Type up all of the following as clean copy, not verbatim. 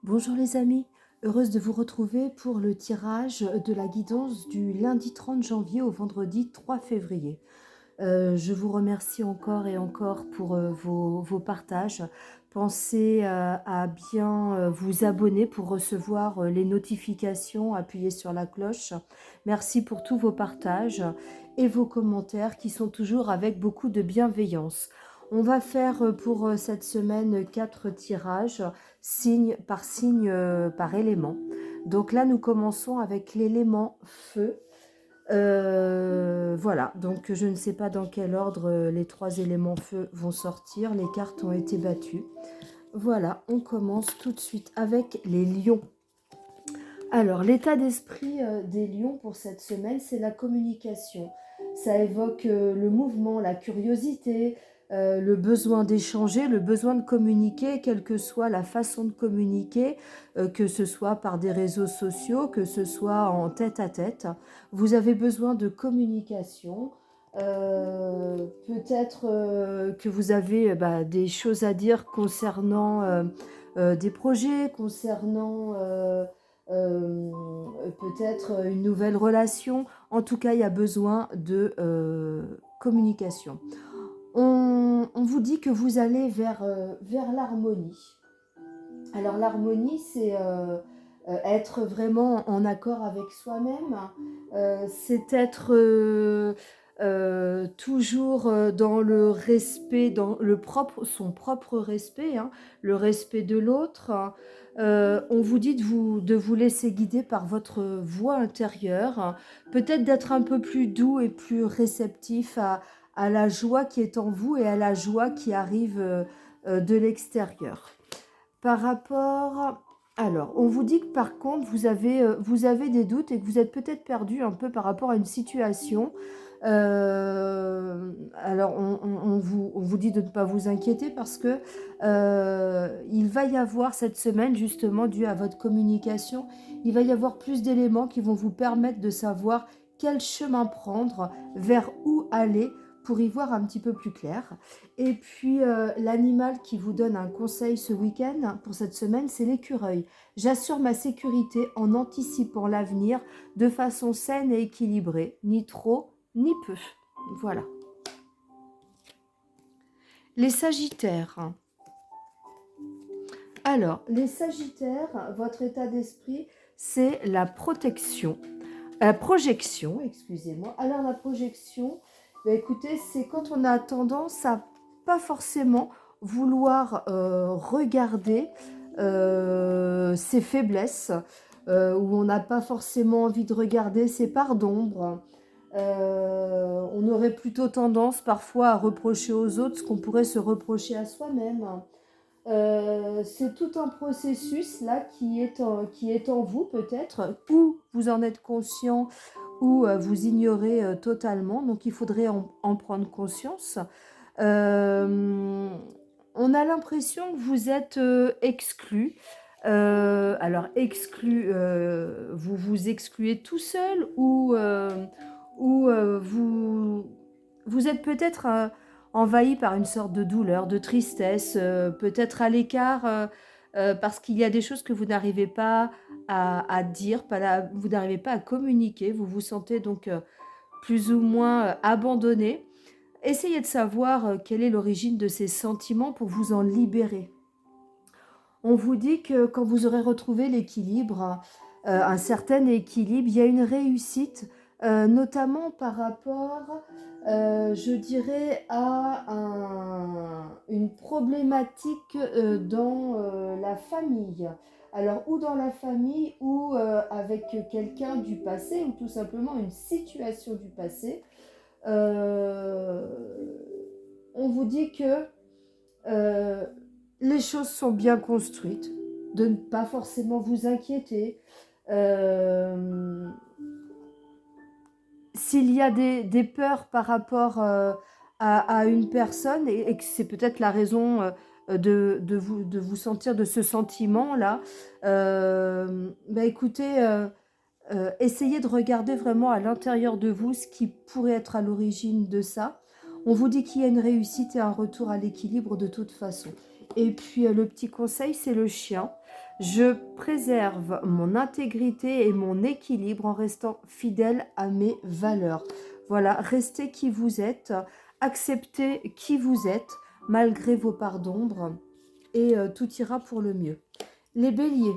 Bonjour les amis, heureuse de vous retrouver pour le tirage de la guidance du lundi 30 janvier au vendredi 3 février. Je vous remercie encore et encore pour vos partages. Pensez à bien vous abonner pour recevoir les notifications, appuyez sur la cloche. Merci pour tous vos partages et vos commentaires qui sont toujours avec beaucoup de bienveillance. On va faire pour cette semaine 4 tirages, signe par signe, par élément. Donc là, nous commençons avec l'élément feu. Voilà, donc je ne sais pas dans quel ordre les 3 éléments feu vont sortir. Les cartes ont été battues. Voilà, on commence tout de suite avec les lions. Alors, l'état d'esprit des lions pour cette semaine, c'est la communication. Ça évoque le mouvement, la curiosité, le besoin d'échanger, le besoin de communiquer, quelle que soit la façon de communiquer, que ce soit par des réseaux sociaux, que ce soit en tête à tête. Vous avez besoin de communication. Peut-être que vous avez des choses à dire concernant des projets, concernant peut-être une nouvelle relation. En tout cas, il y a besoin de communication. On vous dit que vous allez vers l'harmonie. Alors l'harmonie, c'est être vraiment en accord avec soi-même. C'est être toujours dans le respect, dans son propre respect, hein, le respect de l'autre. On vous dit de vous laisser guider par votre voix intérieure, peut-être d'être un peu plus doux et plus réceptif à la joie qui est en vous et à la joie qui arrive de l'extérieur. Par rapport... Alors, on vous dit que par contre, vous avez des doutes et que vous êtes peut-être perdu un peu par rapport à une situation. Alors, on vous dit de ne pas vous inquiéter parce que il va y avoir cette semaine, justement, dû à votre communication, il va y avoir plus d'éléments qui vont vous permettre de savoir quel chemin prendre, vers où aller pour y voir un petit peu plus clair. Et puis, l'animal qui vous donne un conseil ce week-end, pour cette semaine, c'est l'écureuil. J'assure ma sécurité en anticipant l'avenir de façon saine et équilibrée, ni trop, ni peu. Voilà. Les sagittaires. Alors, les sagittaires, votre état d'esprit, c'est la protection. Projection, excusez-moi. Alors, la projection, écoutez, c'est quand on a tendance à pas forcément vouloir regarder ses faiblesses, où on n'a pas forcément envie de regarder ses parts d'ombre. On aurait plutôt tendance parfois à reprocher aux autres ce qu'on pourrait se reprocher à soi-même. C'est tout un processus là qui est en vous peut-être, ou vous en êtes conscient, ou vous ignorez totalement. Donc il faudrait en prendre conscience. Euh, on a l'impression que vous êtes exclu. Alors exclu, vous vous excluez tout seul ou vous êtes peut-être envahi par une sorte de douleur, de tristesse, peut-être à l'écart parce qu'il y a des choses que vous n'arrivez pas à dire, vous n'arrivez pas à communiquer, vous vous sentez donc plus ou moins abandonné. Essayez de savoir quelle est l'origine de ces sentiments pour vous en libérer. On vous dit que quand vous aurez retrouvé l'équilibre, un certain équilibre, il y a une réussite, notamment par rapport, je dirais, à une problématique dans la famille. Alors, ou dans la famille, ou avec quelqu'un du passé, ou tout simplement une situation du passé. Euh, on vous dit que euh, les choses sont bien construites, de ne pas forcément vous inquiéter. Euh, S'il y a des peurs par rapport à une personne, et que c'est peut-être la raison de vous sentir de ce sentiment-là, écoutez, essayez de regarder vraiment à l'intérieur de vous ce qui pourrait être à l'origine de ça. On vous dit qu'il y a une réussite et un retour à l'équilibre de toute façon. Et puis le petit conseil, c'est le chien. Je préserve mon intégrité et mon équilibre en restant fidèle à mes valeurs. Voilà, restez qui vous êtes, acceptez qui vous êtes malgré vos parts d'ombre et tout ira pour le mieux. Les béliers.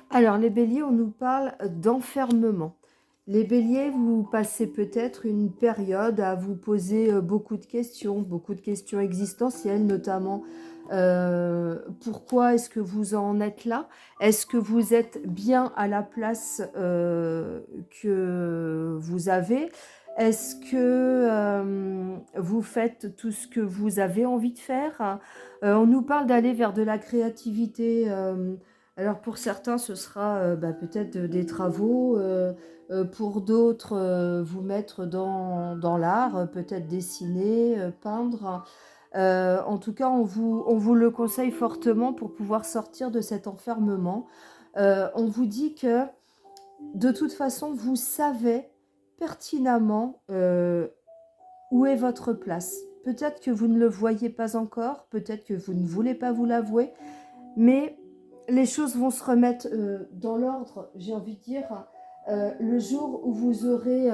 Alors, les béliers, on nous parle d'enfermement. Les béliers, vous passez peut-être une période à vous poser beaucoup de questions existentielles, notamment pourquoi est-ce que vous en êtes là? Est-ce que vous êtes bien à la place que vous avez? Est-ce que vous faites tout ce que vous avez envie de faire? On nous parle d'aller vers de la créativité. Alors pour certains, ce sera peut-être des travaux, pour d'autres, vous mettre dans l'art, peut-être dessiner, peindre. En tout cas, on vous le conseille fortement pour pouvoir sortir de cet enfermement. On vous dit que de toute façon, vous savez pertinemment où est votre place. Peut-être que vous ne le voyez pas encore, peut-être que vous ne voulez pas vous l'avouer, mais les choses vont se remettre dans l'ordre, j'ai envie de dire, le jour où vous aurez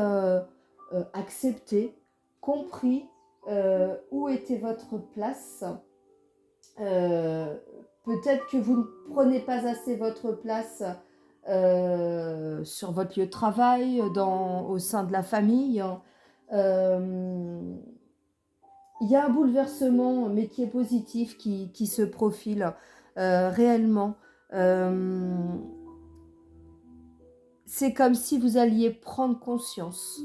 accepté, compris où était votre place. Euh, Peut-être que vous ne prenez pas assez votre place sur votre lieu de travail, au sein de la famille. Euh, il y a un bouleversement, mais qui est positif, qui se profile réellement. Euh, c'est comme si vous alliez prendre conscience.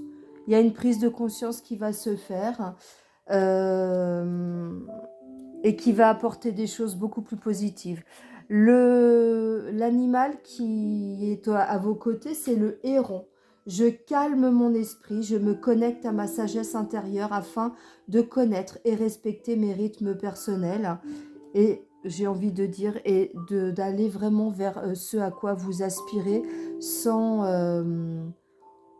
Il y a une prise de conscience qui va se faire euh, et qui va apporter des choses beaucoup plus positives. L'animal qui est à vos côtés, c'est le héron. Je calme mon esprit, je me connecte à ma sagesse intérieure afin de connaître et respecter mes rythmes personnels. Et j'ai envie de dire, d'aller vraiment vers ce à quoi vous aspirez sans,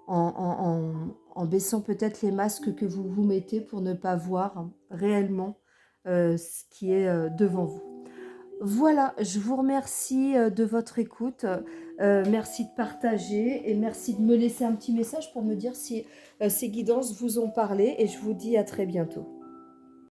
en baissant peut-être les masques que vous vous mettez pour ne pas voir réellement ce qui est devant vous. Voilà, je vous remercie de votre écoute. Merci de partager et merci de me laisser un petit message pour me dire si ces guidances vous ont parlé et je vous dis à très bientôt.